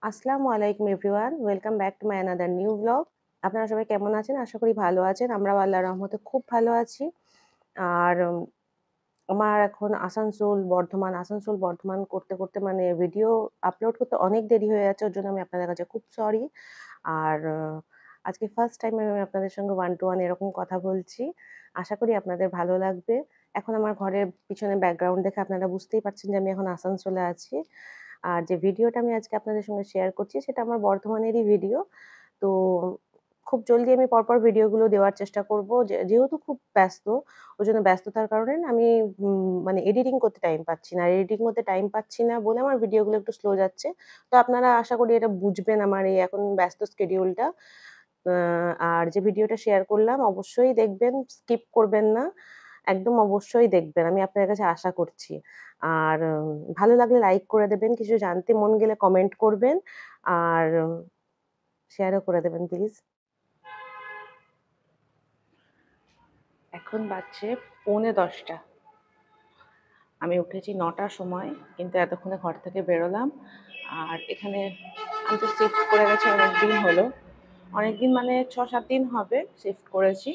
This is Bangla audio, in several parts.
আসসালামু আলাইকুম everyone, welcome back to my another new blog. আপনারা সবাই কেমন আছেন? আশা করি ভালো আছেন। আমরাও আল্লাহর রহমতে খুব ভালো আছি। আর আমার এখন আসানসোল বর্ধমান করতে মানে ভিডিও আপলোড করতে অনেক দেরি হয়ে যাচ্ছে। ওর জন্য আমি আপনাদের কাছে খুব সরি। আর আজকে ফার্স্ট টাইম আমি আপনাদের সঙ্গে ওয়ান টু ওয়ান এরকম কথা বলছি। আশা করি আপনাদের ভালো লাগবে। এখন আমার ঘরের পিছনে ব্যাকগ্রাউন্ড দেখে আপনারা বুঝতেই পারছেন যে আমি এখন আসানসোলে আছি। আর যে ভিডিওটা আমি আজকে আপনাদের সঙ্গে শেয়ার করছি সেটা আমার বর্ধমানেরই ভিডিও। তো খুব জলদি আমি পরপর ভিডিওগুলো দেওয়ার চেষ্টা করব। যেহেতু খুব ব্যস্ত, ওইজন্য ব্যস্ততার কারণে না আমি মানে এডিটিং করতে টাইম পাচ্ছি না। আর এডিটিং করতে টাইম পাচ্ছি না বলে আমার ভিডিওগুলো একটু স্লো যাচ্ছে। তো আপনারা আশা করি এটা বুঝবেন আমার এই এখন ব্যস্ত শিডিউলটা। আর যে ভিডিওটা শেয়ার করলাম অবশ্যই দেখবেন, স্কিপ করবেন না। একদম অবশ্যই দেখবেন। আমি আপনাদের কাছে আশা করছি। আর ভালো লাগলে লাইক করে দেবেন, কিছু জানতে মন গেলে কমেন্ট করবেন। আর শেয়ারও করে দেবেন প্লিজ। এখন বাজছে 9:45। আমি উঠেছি 9টার সময়, কিন্তু এতক্ষণে ঘর থেকে বেরোলাম। আর এখানে আমি তো শিফট করে গেছি অনেকদিন হলো। অনেকদিন মানে 6-7 দিন হবে শিফট করেছি।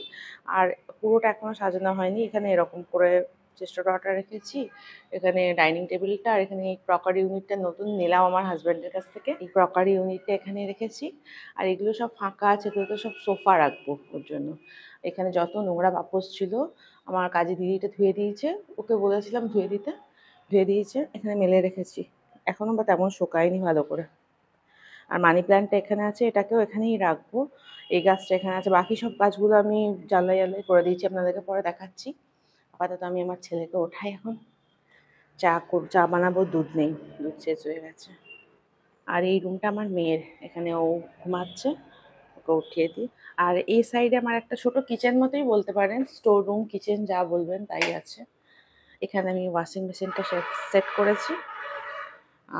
আর পুরোটা এখনো সাজানো হয়নি। এখানে এরকম করে চেস্ট ড্রয়ারটা রেখেছি, এখানে ডাইনিং টেবিলটা, আর এখানে এই ক্রকারি ইউনিটটা নতুন নিলাম আমার হাজব্যান্ডের কাছ থেকে। এই ক্রকারি ইউনিটটা এখানে রেখেছি। আর এগুলো সব ফাঁকা আছে, এগুলোতে সব সোফা রাখবো ওর জন্য। এখানে যত নোংরা বাপস ছিল আমার কাজে দিদিটা ধুয়ে দিয়েছে, ওকে বলেছিলাম ধুয়ে দিতে, ধুয়ে দিয়েছে। এখানে মেলে রেখেছি, এখনো বা তেমন শোকায়নি ভালো করে। আর মানি প্ল্যান্টটা এখানে আছে, এটাকেও এখানেই রাখবো। এই গাছটা এখানে আছে, বাকি সব গাছগুলো আমি জানলায় জানলায় করে দিয়েছি, আপনাদেরকে পরে দেখাচ্ছি। আপাতত আমি আমার ছেলেকে ওঠাই এখন। চা বানাবো, দুধ নেই, দুধ শেষ হয়ে গেছে। আর এই রুমটা আমার মেয়ের, এখানে ও ঘুমাচ্ছে, ওকে উঠিয়ে দিই। আর এই সাইডে আমার একটা ছোট কিচেন মতোই বলতে পারেন, স্টোর রুম কিচেন যা বলবেন তাই আছে। এখানে আমি ওয়াশিং মেশিনটা সেট করেছি।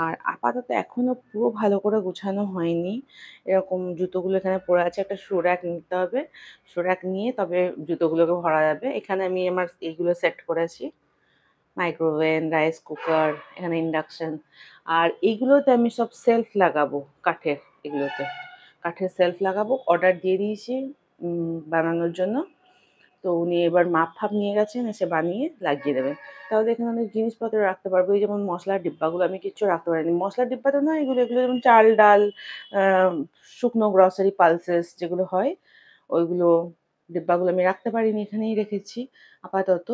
আর আপাতত এখনো পুরো ভালো করে গোছানো হয়নি। এরকম জুতোগুলো এখানে পড়ে আছে, একটা শু র‍্যাক নিতে হবে। শু র‍্যাক নিয়ে তবে জুতোগুলোকে ভরা যাবে। এখানে আমি আমার এইগুলো সেট করেছি, মাইক্রোওভেন, রাইস কুকার, এখানে ইন্ডাকশন। আর এইগুলোতে আমি সব সেলফ লাগাবো, কাঠের। এগুলোতে কাঠের সেলফ লাগাবো, অর্ডার দিয়ে দিয়েছি বানানোর জন্য। তো উনি এবার মাপ ফাপ নিয়ে গেছেন, এসে বানিয়ে লাগিয়ে দেবেন। তাহলে এখানে অনেক জিনিসপত্র রাখতে পারবো। এই যেমন মশলার ডিব্বাগুলো আমি কিচ্ছু রাখতে পারিনি। মশলার ডিব্বা তো নয় এগুলো, এগুলো যেমন চাল ডাল, শুকনো গ্রসারি পালসেস যেগুলো হয়, ওইগুলো ডিব্বাগুলো আমি রাখতে পারিনি, এখানেই রেখেছি আপাতত।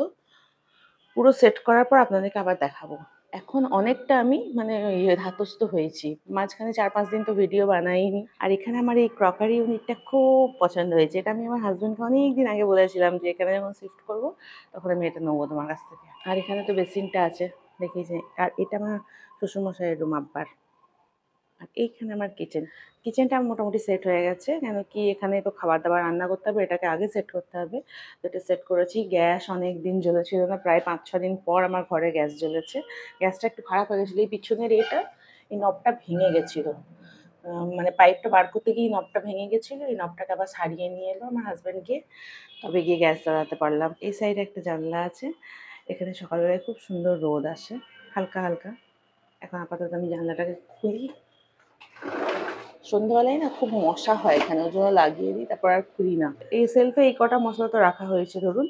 পুরো সেট করার পর আপনাদেরকে আবার দেখাবো। এখন অনেকটা আমি মানে ধাতস্থ হয়েছি। মাঝখানে 4-5 দিন তো ভিডিও বানাইনি। আর এখানে আমার এই ক্রকারি ইউনিটটা খুব পছন্দ হয়েছে। এটা আমি আমার হাজব্যান্ডকে অনেকদিন আগে বলেছিলাম যে এখানে যখন শিফট করবো তখন আমি এটা নেবো তোমার কাছ থেকে। আর এখানে তো বেসিনটা আছে, দেখেছি। আর এটা আমার শ্বশুরমশাইয়ের রুম, আব্বার। আর এইখানে আমার কিচেনটা আমার মোটামুটি সেট হয়ে গেছে। কেন কি এখানে তো খাবার দাবার রান্না করতে হবে, এটাকে আগে সেট করতে হবে। তো এটা সেট করেছি। গ্যাস অনেক দিন জ্বলেছিল না, প্রায় 5-6 দিন পর আমার ঘরে গ্যাস জ্বলেছে। গ্যাসটা একটু খারাপ হয়ে গেছিলো, এই পিছনের এই নবটা ভেঙে গেছিলো। মানে পাইপটা বার করতে গিয়ে নবটা ভেঙে গেছিলো। এই নবটাকে আবার সারিয়ে নিয়ে এলো আমার হাজব্যান্ড গিয়ে, তবে গিয়ে গ্যাস জ্বালাতে পারলাম। এই সাইডে একটা জানলা আছে, এখানে সকালবেলায় খুব সুন্দর রোদ আসে, হালকা হালকা। এখন আপাতত আমি জানলাটাকে খুলি। সন্ধ্যাবেলায় না খুব মশা হয় এখানে, ওই জন্য লাগিয়ে দিই, তারপর আর খুলি না। এই সেলফে এই কটা মশলা তো রাখা হয়েছে ধরুন।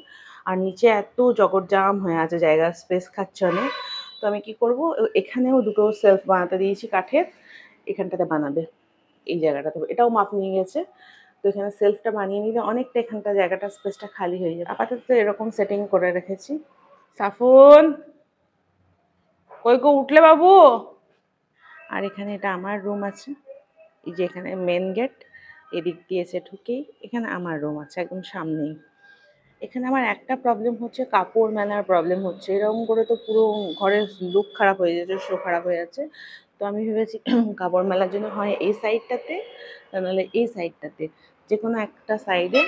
আর নিচে এত জগড়জাম হয়ে আছে, জায়গা স্পেস খাচ্ছে অনেক। তো আমি কি করব, এখানেও দুটো সেলফ বানাতে দিয়েছি কাঠের, এখানটাতে বানাবে এই জায়গাটাতে। এটাও মাপ নিয়ে গেছে। তো এখানে সেলফটা বানিয়ে নিলে অনেকটা এখানটা জায়গাটা স্পেসটা খালি হয়ে যাবে। আপাতত এরকম সেটিং করে রেখেছি। সাফুন, কই গো উঠলে বাবু? আর এখানে এটা আমার রুম আছে। এই যে এখানে মেন গেট, এদিক দিয়েছে ঢুকেই এখানে আমার রুম আছে একদম সামনেই। এখানে আমার একটা প্রবলেম হচ্ছে, কাপড় মেলার প্রবলেম হচ্ছে। এরকম করে তো পুরো ঘরের লুক খারাপ হয়ে যাচ্ছে, শো খারাপ হয়ে যাচ্ছে। তো আমি ভেবেছি কাপড় মেলার জন্য হয় এই সাইডটাতে, তা নাহলে এই সাইডটাতে, যে কোনো একটা সাইডে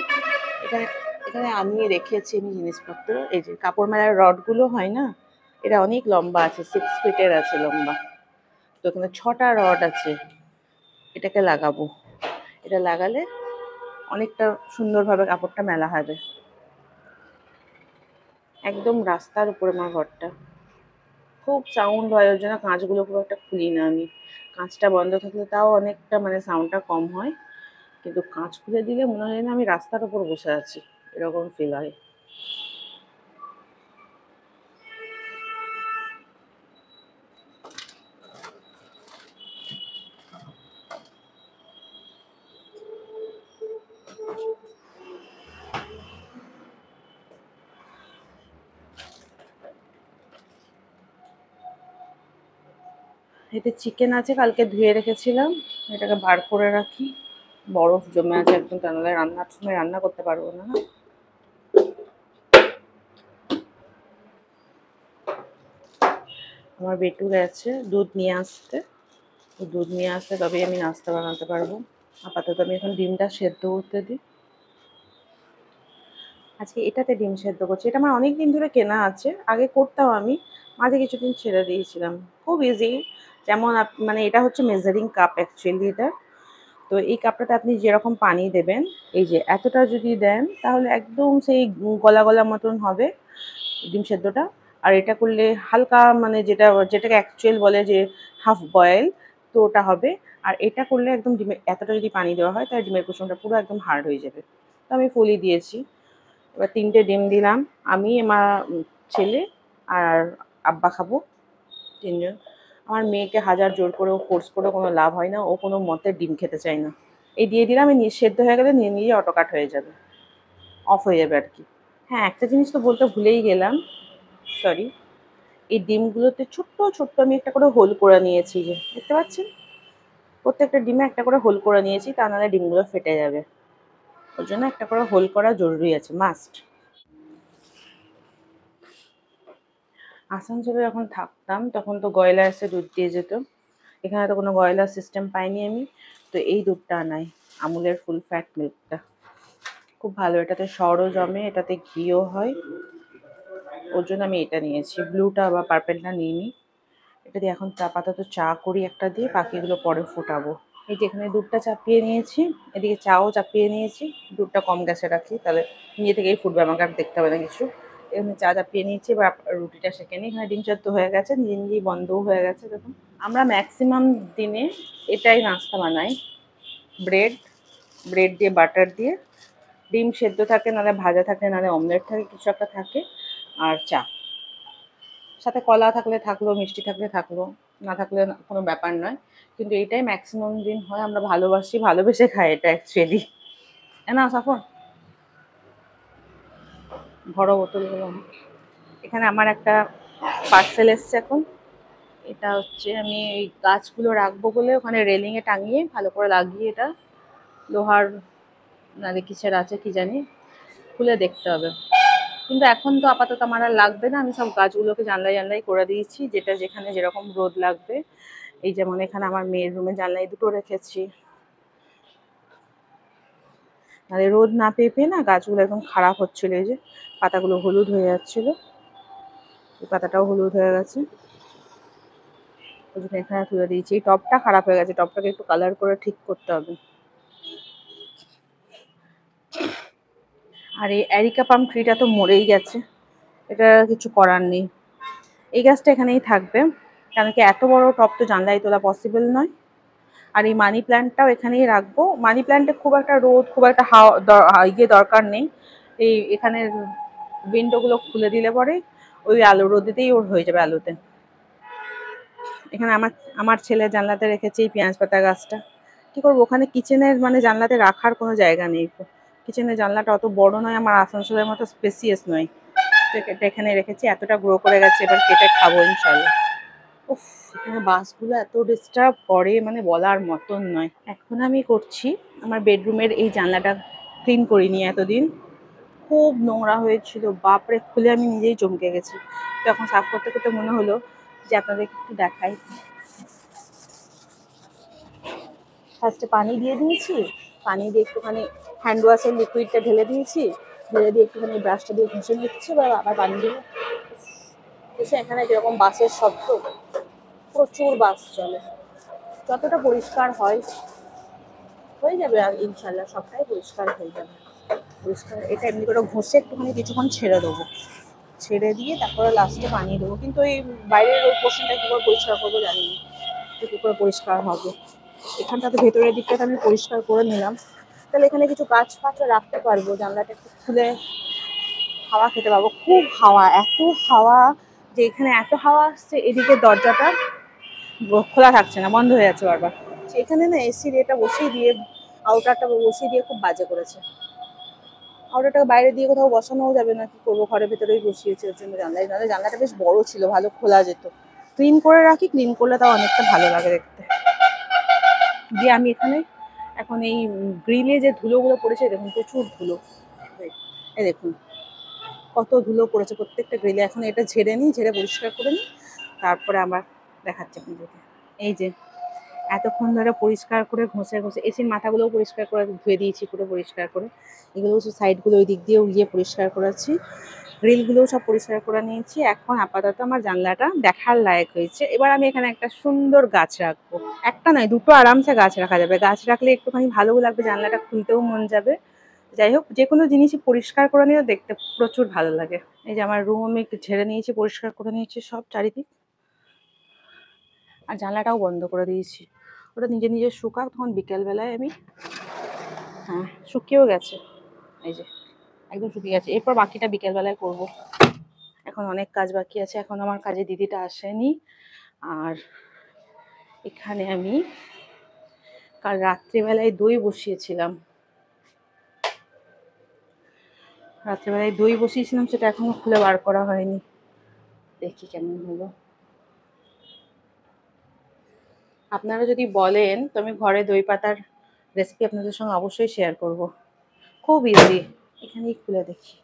এখানে এখানে আনিয়ে রেখেছি আমি জিনিসপত্র। এই যে কাপড় মেলার রডগুলো হয় না, এটা অনেক লম্বা আছে, 6 ফিটের আছে লম্বা। তো এখানে 6টা রড আছে, এটাকে লাগাবো। এটা লাগালে অনেকটা সুন্দরভাবে কাপড়টা মেলা হবে। একদম রাস্তার উপরে আমার ঘরটা। খুব সাউন্ড হয়, ওই জন্য কাঁচগুলো খুব একটা খুলি না আমি। কাঁচটা বন্ধ থাকলে তাও অনেকটা মানে সাউন্ডটা কম হয়, কিন্তু কাঁচ খুলে দিলে মনে হয় না আমি রাস্তার ওপর বসে আছি, এরকম ফিল হয়। এতে চিকেন আছে, কালকে ধুয়ে রেখেছিলাম, এটাকে বার করে রাখি। বরফ জমে আছে একদম, তা নাহলে রান্নার সময় রান্না করতে পারবো না। আমার বেটু গেছে দুধ নিয়ে আসতে, তো দুধ নিয়ে আসলে তবেই আমি নাস্তা বানাতে পারবো। আপাতত আমি এখন ডিমটা সেদ্ধ করতে দিই। আজকে এটাতে ডিম সেদ্ধ করছি, এটা আমার অনেক দিন ধরে কেনা আছে, আগে করতাম আমি, মাঝে কিছুদিন ছেড়ে দিয়েছিলাম। খুব ইজি, যেমন মানে এটা হচ্ছে মেজারিং কাপ অ্যাকচুয়ালি এটা। তো এই কাপটাতে আপনি যেরকম পানি দেবেন, এই যে এতটা যদি দেন তাহলে একদম সেই গলা গলা মতন হবে ডিম সেদ্ধটা। আর এটা করলে হালকা মানে যেটাকে অ্যাকচুয়াল বলে যে হাফ বয়েল, তো ওটা হবে। আর এটা করলে একদম ডিমের এতটা যদি পানি দেওয়া হয় তাহলে ডিমের কুসুমটা পুরো একদম হার্ড হয়ে যাবে। তো আমি ফুলই দিয়েছি। এবার 3টে ডিম দিলাম, আমি আমার ছেলে আর আব্বা খাবো, 3জন। আমার মেয়েকে হাজার জোর করেও ফোর্স করেও কোনো লাভ হয় না, ও কোনো মতে ডিম খেতে চায় না। এই দিয়ে দিলাম, এই সেদ্ধ হয়ে গেলে নিয়ে নিজে অটো কাট হয়ে যাবে, অফ হয়ে যাবে আর কি। হ্যাঁ, একটা জিনিস তো বলতে ভুলেই গেলাম, সরি। এই ডিমগুলোতে ছোট্ট ছোট্ট আমি একটা করে হোল করে নিয়েছি, যে দেখতে পাচ্ছেন, প্রত্যেকটা ডিমে একটা করে হোল করে নিয়েছি, তা নাহলে ডিমগুলো ফেটে যাবে। ওর জন্য একটা করে হোল করা জরুরি আছে, মাস্ট। আসানসোলে যখন থাকতাম তখন তো গয়লা এসে দুধ দিয়ে যেত, এখানে তো কোনো গয়লার সিস্টেম পাইনি আমি, তো এই দুধটা আনাই, আমুলের ফুল ফ্যাট মিল্কটা খুব ভালো, এটাতে সরও জমে, এটাতে ঘিও হয়, ওর জন্য আমি এটা নিয়েছি, ব্লুটা বা পার্পেলটা নিইনি। এটা দিয়ে এখন আপাতত চা করি একটা দিয়ে, বাকিগুলো পরে ফোটাবো। এই যে এখানে দুধটা চাপিয়ে নিয়েছি, এদিকে চাও চাপিয়ে নিয়েছি, দুধটা কম গ্যাসে রাখি, তাহলে নিজে থেকেই ফুটবে, আমাকে আর দেখতে হবে না কিছু। এখানে চা চাপিয়ে নিয়েছি, এবার রুটিটা সেঁকে নিই। এখানে ডিম সেদ্ধ হয়ে গেছে, নিজে নিজেই বন্ধও হয়ে গেছে দেখুন। আমরা ম্যাক্সিমাম দিনে এটাই নাস্তা বানাই, ব্রেড, ব্রেড দিয়ে বাটার দিয়ে, ডিম সেদ্ধ থাকে, নাহলে ভাজা থাকে, নাহলে অমলেট থাকে, কিছু একটা থাকে, আর চা, সাথে কলা থাকলে থাকলো, মিষ্টি থাকলে থাকলো, না থাকলে কোনো ব্যাপার নয়। কিন্তু এটাই ম্যাক্সিমাম দিন হয়, আমরা ভালোবাসি, ভালোবেসে খাই এটা অ্যাকচুয়ালি। না সাফর, বড় বোতলগুলো। এখানে আমার একটা পার্সেল এসছে এখন, এটা হচ্ছে আমি এই গাছগুলো রাখবো বলে ওখানে রেলিংয়ে টাঙিয়ে ভালো করে লাগিয়ে, এটা লোহার নালে কিসের আছে কি জানি, খুলে দেখতে হবে। কিন্তু এখন তো আপাতত আমার আর লাগবে না, আমি সব গাছগুলোকে জানলাই জানলাই করে দিয়েছি, যেটা যেখানে যেরকম রোদ লাগবে। এই যেমন এখানে আমার মেয়ের রুমে জানলায় দুটো রেখেছি, মানে রোদ না পেয়ে পেয়ে না গাছগুলো একদম খারাপ হচ্ছিল, এই যে পাতাগুলো হলুদ হয়ে যাচ্ছিল, এই পাতাটাও হলুদ হয়ে গেছে, ওই জন্য এখানে তুলে দিয়েছি। এই টবটা খারাপ হয়ে গেছে, টবটাকে একটু কালার করে ঠিক করতে হবে। আর এই অ্যারিকা পাম ট্রিটা তো মরেই গেছে, এটা কিছু করার নেই, এই গাছটা এখানেই থাকবে, কারণ কি এত বড় টব তো জানলায় তোলা পসিবল নয়। আর এই মানি প্ল্যান্টটাও এখানেই রাখবো, মানি প্ল্যান্টে খুব একটা রোদ, খুব একটা হাওয়া দরকার নেই। এই এখানের উইন্ডোগুলো খুলে দিলে পরে ওই আলো রোদেতেই ওর হয়ে যাবে, আলোতে। এখানে আমার আমার ছেলের জানলাতে রেখেছি এই পেঁয়াজ পাতা গাছটা। কি করবো, ওখানে কিচেনের মানে জানলাতে রাখার কোনো জায়গা নেই, কিচেনের জানলাটা অত বড় নয়, আমার আসানসোলের মতো স্পেসিয়াস নয়, তো এটা এখানে রেখেছি, এতটা গ্রো করে গেছে, এবার কেটে খাবো ইনশাল্লাহ। উফ, এখানে বাসগুলো এত ডিস্টার্ব করে মানে বলার মতন নয়। এখন আমি করছি আমার বেডরুমের এই জানলাটা, ক্লিন করিনি এতদিন, খুব নোংরা হয়েছিল, বাপরে, খুলে আমি নিজেই চমকে গেছি। তো এখন সাফ করতে করতে মনে হলো যে আপনাদের একটু দেখাই। ফার্স্টে পানি দিয়ে দিয়েছি, পানি দিয়ে একটুখানি হ্যান্ড ওয়াশের লিকুইডটা ঢেলে দিয়েছি, ঢেলে দিয়ে একটুখানি ব্রাশটা দিয়ে ঘষে নিচ্ছি, বা আবার পানি দিয়ে এসে এখানে যেরকম বাসের শব্দ, প্রচুর বাস চলে, যতটা পরিষ্কার হয় হয়ে যাবে, আর ইনশাল্লাহ সবটাই পরিষ্কার হয়ে যাবে। পরিষ্কার এটা এমনি করে ঘষে একটুখানি কিছুক্ষণ ছেড়ে দেবো, ছেড়ে দিয়ে তারপরে লাস্টে পানি দেবো, কিন্তু এই বাইরের ওই পোর্শনটা কী করে পরিষ্কার করবো জানি না, তো কী করে পরিষ্কার হবে। এখানটাতে ভেতরের দিকটাতে আমি পরিষ্কার করে নিলাম, তাহলে এখানে কিছু গাছ ফাছও রাখতে পারবো, জানলাটা একটু খুলে হাওয়া খেতে পারবো। খুব হাওয়া, এত হাওয়া যে এখানে এত হাওয়া আসছে, এদিকে দরজাটা খোলা থাকছে না, বন্ধ হয়ে যাচ্ছে বারবার। এখানে না এসির এটা বসিয়ে দিয়ে, আউটারটা বসিয়ে দিয়ে খুব বাজে করেছে। আউটারটাকে বাইরে দিয়ে কোথাও বসানোও যাবে না, কি করবো, ঘরের ভেতরেই বসিয়েছে, ওর জন্য জানলায়, নাহলে জানলাটা বেশ বড় ছিল, ভালো খোলা যেত। ক্লিন করে রাখি, ক্লিন করলে তাও অনেকটা ভালো লাগে দেখতে। দিয়ে আমি এখানে এখন এই গ্রিলে যে ধুলোগুলো পড়েছে, দেখুন প্রচুর ধুলো, এই দেখুন কত ধুলো পড়েছে প্রত্যেকটা গ্রিলে। এখন এটা ঝেড়ে নিই, ঝেড়ে পরিষ্কার করে নিই, তারপরে আমার দেখাচ্ছে আপনাদেরকে। এই যে এতক্ষণ ধরে পরিষ্কার করে ঘষে ঘষে এসির মাথাগুলোও পরিষ্কার করে ধুয়ে দিয়েছি পুরো পরিষ্কার করে, এগুলো সাইডগুলো ওই দিক দিয়েও গিয়ে পরিষ্কার করেছি, গ্রিলগুলোও সব পরিষ্কার করে নিয়েছি। এখন আপাতত আমার জানলাটা দেখার লায়ক হয়েছে। এবার আমি এখানে একটা সুন্দর গাছ রাখবো, একটা নয় দুটো আরামসে গাছ রাখা যাবে। গাছ রাখলে একটুখানি ভালোও লাগবে, জানলাটা খুলতেও মন যাবে। যাই হোক, যে কোনো জিনিসই পরিষ্কার করে নিলে দেখতে প্রচুর ভালো লাগে। এই যে আমার রুম আমি একটু ঝেড়ে নিয়েছি, পরিষ্কার করে নিয়েছি সব চারিদিক, আর জানলাটাও বন্ধ করে দিয়েছি। ওটা নিজে নিজে শুকাক, তখন বিকেলবেলায় আমি, হ্যাঁ শুকিয়েও গেছে, এই যে একদম শুকিয়ে গেছে। এরপর বাকিটা বিকেলবেলায় করব, এখন অনেক কাজ বাকি আছে, এখন আমার কাজে দিদিটা আসেনি। আর এখানে আমি কাল রাত্রিবেলায় দই বসিয়েছিলাম, সেটা এখনো খুলে বার করা হয়নি, দেখি কেমন হলো। আপনারা যদি বলেন তো আমি ঘরে দই পাতার রেসিপি আপনাদের সঙ্গে অবশ্যই শেয়ার করব, খুব ইজি। এখানেই খুলে দেখি,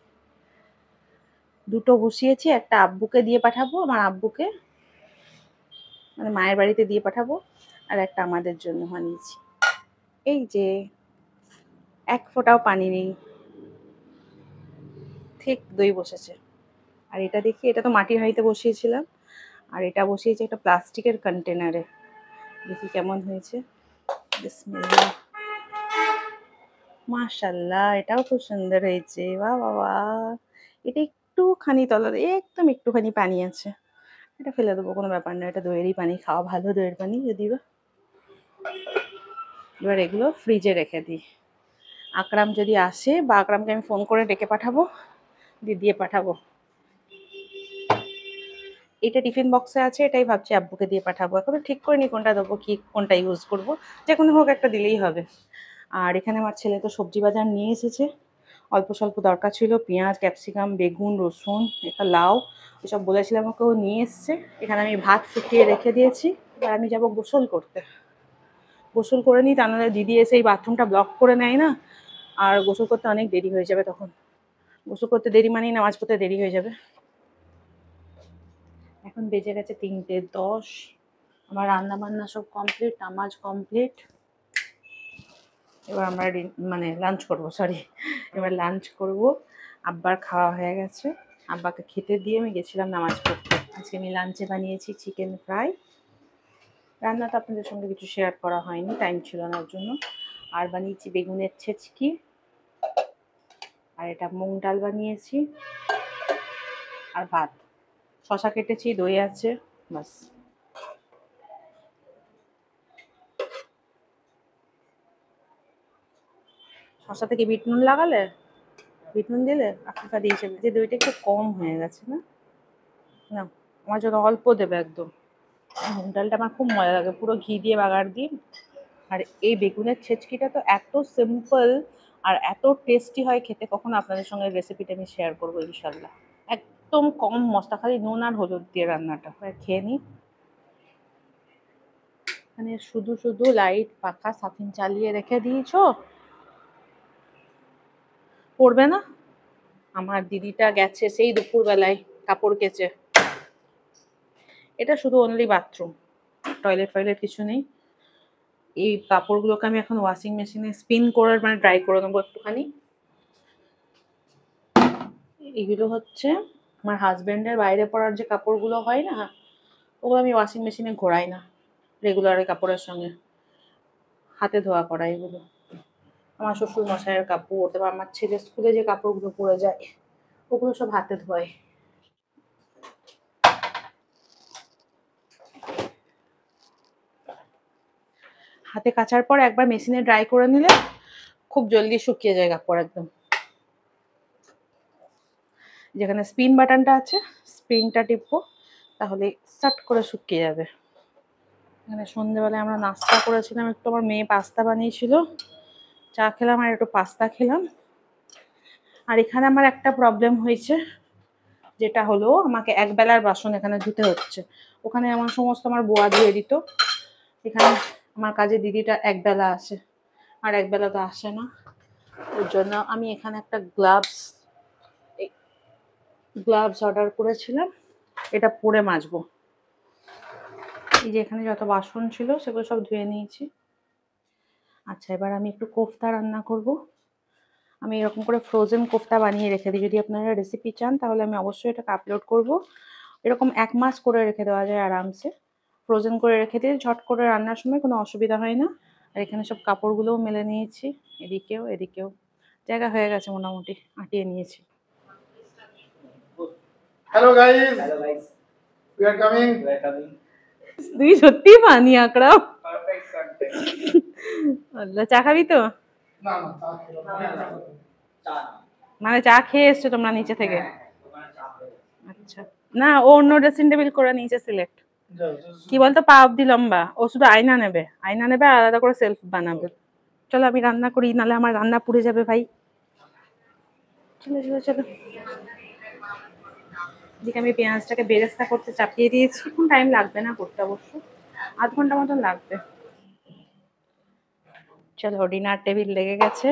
দুটো বসিয়েছি, একটা আব্বুকে দিয়ে পাঠাবো, আমার আব্বুকে মানে মায়ের বাড়িতে দিয়ে পাঠাবো, আর একটা আমাদের জন্য বানিয়েছি। এই যে এক ফোঁটাও পানি নেই, ঠিক দই বসেছে। আর এটা দেখি, এটা তো মাটির হাঁড়িতে বসিয়েছিলাম, আর এটা বসিয়েছি একটা প্লাস্টিকের কন্টেনারে, দেখি কেমন হয়েছে। বিসমিল্লাহ, মাশাআল্লাহ, এটাও খুব সুন্দর হয়েছে, বাহ বাবা। এটা একটুখানি তলা, একদম একটুখানি পানি আছে, এটা ফেলে দেবো, কোনো ব্যাপার না, এটা দইয়েরই পানি, খাওয়া ভালো দইয়ের পানি যদিও। এবার এগুলো ফ্রিজে রেখে দিই, আকরাম যদি আসে, বা আকরামকে আমি ফোন করে ডেকে পাঠাবো, দিয়ে পাঠাবো। এটা টিফিন বক্সে আছে, এটাই ভাবছি আব্বুকে দিয়ে পাঠাবো, এখনো ঠিক করিনি কোনটা দেবো, কি কোনটা ইউজ করবো, যে কোনো হোক একটা দিলেই হবে। আর এখানে আমার ছেলে তো সবজি বাজার নিয়ে এসেছে, অল্প স্বল্প দরকার ছিল, পেঁয়াজ, ক্যাপসিকাম, বেগুন, রসুন, একটা লাউ, এসব বলেছিলাম ওকেও নিয়ে এসছে। এখানে আমি ভাত ফুটিয়ে রেখে দিয়েছি, এবার আমি যাবো গোসল করতে। গোসল করে নিই, তা নাহলে দিদি এসে এই বাথরুমটা ব্লক করে নেয় না, আর গোসল করতে অনেক দেরি হয়ে যাবে, তখন গোসল করতে দেরি মানেই নামাজ পড়তে দেরি হয়ে যাবে। এখন বেজে গেছে 3:10, আমার রান্না বান্না সব কমপ্লিট, নামাজ কমপ্লিট। এবার আমরা মানে লাঞ্চ করবো, সরি, এবার লাঞ্চ করব। আব্বার খাওয়া হয়ে গেছে, আব্বাকে খেতে দিয়ে আমি গেছিলাম নামাজ পড়তে। আজকে আমি লাঞ্চে বানিয়েছি চিকেন ফ্রাই, রান্না তো আপনাদের সঙ্গে কিছু শেয়ার করা হয়নি, টাইম ছিল না ওর জন্য। আর বানিয়েছি বেগুনের ছেচকি, আর এটা মুগ ডাল বানিয়েছি, আর ভাত, শশা কেটেছি, দই আছে, বাস। শশা থেকে বিট নুন লাগালে, বিট নুন দিলে, আফিফা দিয়েছে, যে দইটা একটু কম হয়ে গেছে না, না আমার জন্য অল্প দেবে একদম। মুগ ডালটা আমার খুব মজা লাগে, পুরো ঘি দিয়ে বাগার দিই। আর এই বেগুনের ছেচকিটা তো এত সিম্পল আর এত টেস্টি হয় খেতে, কখনো আপনাদের সঙ্গে রেসিপিটা আমি শেয়ার করবো ইনশাল্লাহ। একদম কম মশলা, খালি নুন আর হলুদ দিয়ে রান্নাটা, খেয়ে নিই। মানে শুধু শুধু লাইট পাখা সাথিন চালিয়ে রেখে দিয়েছো, পড়বে না? আমার দিদিটা গেছে সেই দুপুরবেলায় কাপড় কেচে, এটা শুধু অনলি বাথরুম, টয়লেট ফয়লেট কিছু নেই। এই কাপড়গুলোকে আমি এখন ওয়াশিং মেশিনে স্পিন করে মানে ড্রাই করে নেবো একটুখানি। এগুলো হচ্ছে আমার হাজব্যান্ডের বাইরে পরার যে কাপড়গুলো হয় না, ওগুলো আমি ওয়াশিং মেশিনে ঘোরাই না, রেগুলার কাপড়ের সঙ্গে হাতে ধোয়া করা এগুলো। আমার শ্বশুর মশাইয়ের কাপড়, তারপর আমার ছেলের স্কুলে যে কাপড়গুলো পরে যায়, ওগুলো সব হাতে ধোয়াই। হাতে কাচার পর একবার মেশিনে ড্রাই করে নিলে খুব জলদি শুকিয়ে যায় কাপড় একদম। যেখানে স্পিন বাটনটা আছে স্পিনটা টিপবো, তাহলে সাট করে শুকিয়ে যাবে। এখানে সন্ধ্যেবেলায় আমরা নাস্তা করেছিলাম, একটু আমার মেয়ে পাস্তা বানিয়েছিল, চা খেলাম আর একটু পাস্তা খেলাম। আর এখানে আমার একটা প্রবলেম হয়েছে, যেটা হলো আমাকে একবেলার বাসন এখানে ধুতে হচ্ছে। ওখানে আমার সমস্ত আমার বোয়া ধুয়ে দিত, এখানে আমার কাজে দিদিটা একবেলা আসে, আর একবেলা তো আসে না। ওর জন্য আমি এখানে একটা গ্লাভস অর্ডার করেছিলাম, এটা পরে মাজবো। এই যে এখানে যত বাসন ছিল সেগুলো সব ধুয়ে নিয়েছি। আচ্ছা, এবার আমি একটু কোফতা রান্না করব। আমি এরকম করে ফ্রোজেন কোফতা বানিয়ে রেখে দিই, যদি আপনারা রেসিপি চান তাহলে আমি অবশ্যই এটাকে আপলোড করব। এরকম 1 মাস করে রেখে দেওয়া যায় আরামসে, ফ্রোজেন করে রেখে দিয়ে ঝট করে রান্নার সময় কোনো অসুবিধা হয় না। আর এখানে সব কাপড়গুলোও মেলে নিয়েছি, এদিকেও জায়গা হয়ে গেছে, মোটামুটি আটিয়ে নিয়েছি। Hello guys. We are coming. তুই সত্যি পানি আঁকড়া। Perfect content. আল্লাহ, চা খাবি তো? না না চা খেলো না। মানে চা খেয়ে এসছো তোমরা নিচে থেকে? আচ্ছা, না ও অন্য ড্রেসিং টেবিল করে নিয়েছে সিলেক্ট। কি বলতো, পা অব্দি লম্বা, ও শুধু আয়না নেবে আর আলাদা করে সেলফ বানাবে। চলো আমি রান্না করি, নাহলে আমার রান্না পুড়ে যাবে ভাই। চলো চলো চলো। এদিকে আমি পেঁয়াজটাকে বেরেস্তা করতে চাপিয়ে দিয়েছি, এখন টাইম লাগবে না করতে, অবশ্য আধ ঘন্টা মতন লাগবে। চলো, ডিনার টেবিল লেগে গেছে।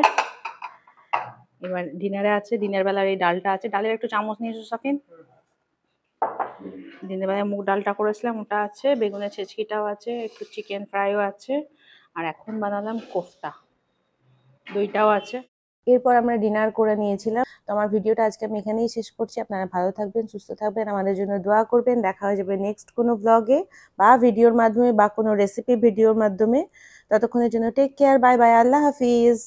এবার ডিনারে আছে, দিনের বেলার এই ডালটা আছে, ডালের একটু চামচ নিয়ে এসো সাকিন। দিনের বেলায় মুগ ডালটা করেছিলাম, ওটা আছে, বেগুনের ছেচকিটাও আছে, একটু চিকেন ফ্রাইও আছে, আর এখন বানালাম কোফতা, দইটাও আছে। এরপর আমরা ডিনার করে নিয়েছিলাম। তো আমার ভিডিওটা আজকে আমি এখানেই শেষ করছি। আপনারা ভালো থাকবেন, সুস্থ থাকবেন, আমাদের জন্য দোয়া করবেন। দেখা হয়ে যাবে নেক্সট কোনো ব্লগে বা ভিডিওর মাধ্যমে বা কোনো রেসিপি ভিডিওর মাধ্যমে। ততক্ষণের জন্য টেক কেয়ার, বাই বাই, আল্লাহ হাফিজ।